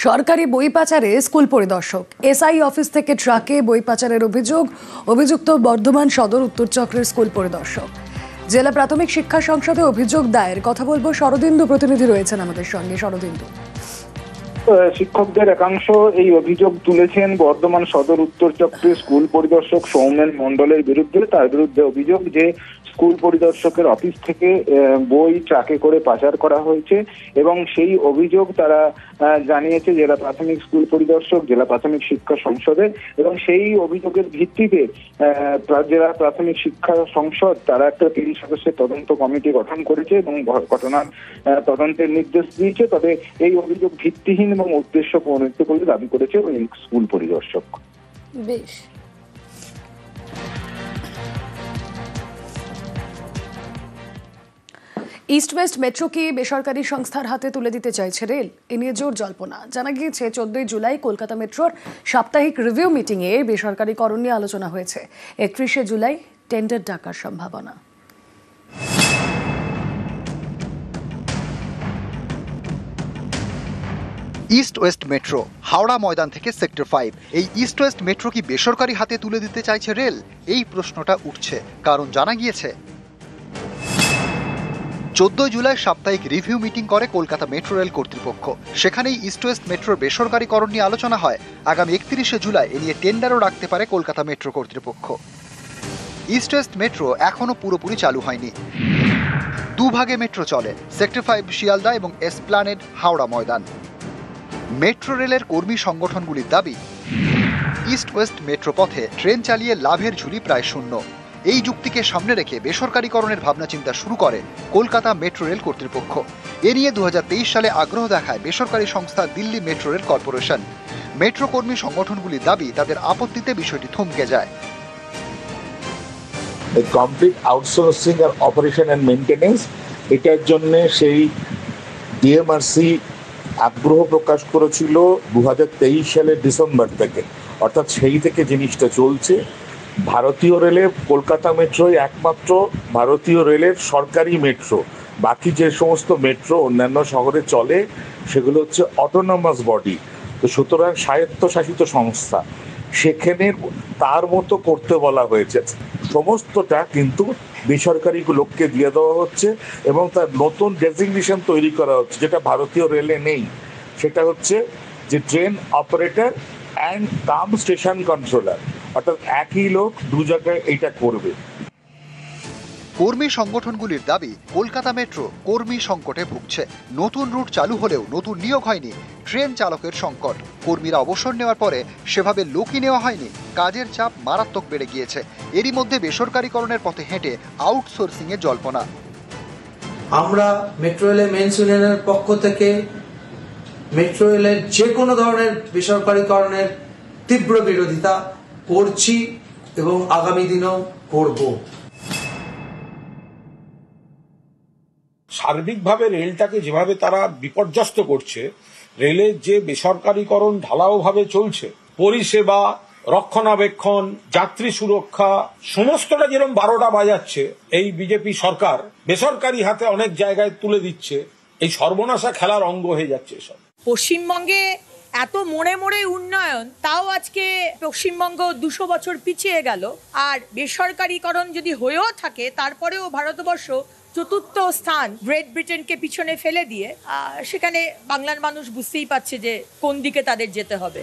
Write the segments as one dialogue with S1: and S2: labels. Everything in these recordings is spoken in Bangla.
S1: সরকারি বই পাচারে স্কুল পরিদর্শক। এসআই অফিস থেকে ট্রাকে বই পাচারের অভিযুক্ত বর্ধমান সদর উত্তর চক্রের স্কুল পরিদর্শক। জেলা প্রাথমিক শিক্ষা সংসদে অভিযোগ দায়ের। কথা বলবো, শরদিন্দু প্রতিনিধি রয়েছেন আমাদের সঙ্গে। শরদিন্দু,
S2: শিক্ষকদের একাংশ এই অভিযোগ তুলেছেন বর্ধমান সদর উত্তর চক্রের স্কুল পরিদর্শক সৌমেন মণ্ডলের বিরুদ্ধে। তার বিরুদ্ধে অভিযোগ যে স্কুল পরিদর্শকের অফিস থেকে বই ট্রাকে করে পাচার করা হয়েছে এবং সেই অভিযোগ তারা জানিয়েছে জেলা প্রাথমিক স্কুল পরিদর্শক, জেলা প্রাথমিক শিক্ষা সংসদে। এবং সেই অভিযোগের ভিত্তিতে জেলা প্রাথমিক শিক্ষা সংসদ তারা একটা ৩০ সদস্যের তদন্ত কমিটি গঠন করেছে এবং ঘটনার তদন্তের নির্দেশ দিয়েছে। তবে এই অভিযোগ ভিত্তিহীন এবং উদ্দেশ্য প্রণোদিত বলে দাবি করেছে ওই স্কুল পরিদর্শক।
S1: বেশ, ইস্ট ওয়েস্ট মেট্রো কি বেসরকারি সংস্থার হাতে তুলে দিতে চাইছে রেল? এ নিয়ে জোর জল্পনা। জানা গিয়েছে 14 জুলাই কলকাতা মেট্রোর সাপ্তাহিক রিভিউ মিটিং এ বেসরকারিকরণ নিয়ে আলোচনা হয়েছে। 31 জুলাই টেন্ডার ডাকার সম্ভাবনা।
S3: East West metro Howrah Maidan থেকে সেক্টর 5। এই ইস্ট ওয়েস্ট মেট্রো কি বেসরকারি হাতে তুলে দিতে চাইছে রেল? এই প্রশ্নটা উঠছে কারণ জানা গিয়েছে 14 জুলাই সাপ্তাহিক রিভিউ মিটিং করে কলকাতা মেট্রো রেল কর্তৃপক্ষ। সেখানেই ইস্ট ওয়েস্ট মেট্রোর বেসরকারিকরণ নিয়ে আলোচনা হয়। আগামী 31 জুলাই এ নিয়ে টেন্ডারও রাখতে পারে কলকাতা মেট্রো কর্তৃপক্ষ। ইস্ট ওয়েস্ট মেট্রো এখনো পুরোপুরি চালু হয়নি। দুভাগে মেট্রো চলে, সেক্টর 5 শিয়ালদা এবং এসপ্লানেড হাওড়া ময়দান। মেট্রো রেলের কর্মী সংগঠনগুলির দাবি, ইস্ট ওয়েস্ট মেট্রো পথে ট্রেন চালিয়ে লাভের ঝুলি প্রায় শূন্য। এই যুক্তিকে সামনে রেখে বেসরকারিকরণের ভাবনা চিন্তা শুরু করে কলকাতা মেট্রো রেল কর্তৃপক্ষ। এ নিয়ে 2023 সালে আগ্রহ দেখায় বেসরকারি সংস্থা Delhi metro rail corporation. Metro কর্মী সংগঠনগুলির দাবি, তাদের আপত্তিতে বিষয়টি থমকে যায়।
S4: কমপ্লিট আউটসোর্সিং আর অপারেশন এন্ড মেইনটেনেন্স, এটার জন্য সেই ডিএমআরসি আগ্রহ প্রকাশ করেছিল 2023 সালের ডিসেম্বর থেকে, অর্থাৎ সেই থেকে জিনিসটা চলছে। ভারতীয় রেলে কলকাতা মেট্রোই একমাত্র ভারতীয় রেলের সরকারি মেট্রো। বাকি যে সমস্ত মেট্রো অন্যান্য শহরে চলে সেগুলো হচ্ছে অটোনমাস বডি, তো সুতরাং স্বায়ত্তশাসিত সংস্থা। সেখানে তার মতো করতে বলা হয়েছে। সমস্তটা কিন্তু বেসরকারি লোককে দিয়ে দেওয়া হচ্ছে এবং তার নতুন ডেজিগনেশন তৈরি করা হচ্ছে, যেটা ভারতীয় রেলে নেই। সেটা হচ্ছে যে train operator and cum station controller, অর্থাৎ একই লোক দু জায়গায় এইটা করবে।
S3: কর্মী সংগঠনগুলির দাবি, কলকাতা মেট্রো কর্মী সংকটে ভুগছে। নতুন রুট চালু হলেও নতুন নিয়োগ হয়নি। ট্রেন চালকের সংকট। কর্মীরা অবসর নেওয়ার পরে সেভাবে লোকই নেওয়া হয়নি। কাজের চাপ মারাত্মক বেড়ে গিয়েছে। এরই মধ্যে বেসরকারিকরণের পথে হেঁটে আউটসোর্সিং এর জল্পনা।
S5: আমরা মেট্রো রেলের মেন্স ইউনিয়নের পক্ষ থেকে মেট্রো রেলের যে কোনো ধরনের বেসরকারিকরণের তীব্র বিরোধিতা করছি এবং আগামী দিনেও করব।
S6: সার্বিকভাবে রেলটাকে যেভাবে তারা বিপর্যস্ত করছে, রেলের যে বেসরকারিকরণ ঢালাওভাবে চলছে, পরিষেবা, রক্ষণাবেক্ষণ, যাত্রী সুরক্ষা, সমস্তটা যেরকম 12টা বাজাচ্ছে এই বিজেপি সরকার, বেসরকারি হাতে অনেক জায়গায় তুলে দিচ্ছে। এই সর্বনাশা খেলার অঙ্গ হয়ে যাচ্ছে সব।
S7: পশ্চিমবঙ্গে এত মোড়ে মোড়ে উন্নয়ন, তাও আজকে পশ্চিমবঙ্গ 200 বছর পিছিয়ে গেল। আর বেসরকারিকরণ যদি হয়েও থাকে, তারপরেও ভারতবর্ষ 4র্থ স্থান গ্রেট ব্রিটেনকে পিছনে ফেলে দিয়ে, সেখানে বাংলার মানুষ বুঝতেই পারছে যে কোন দিকে তাদের যেতে হবে।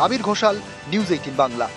S3: আবির ঘোষাল, নিউজ 18 বাংলা।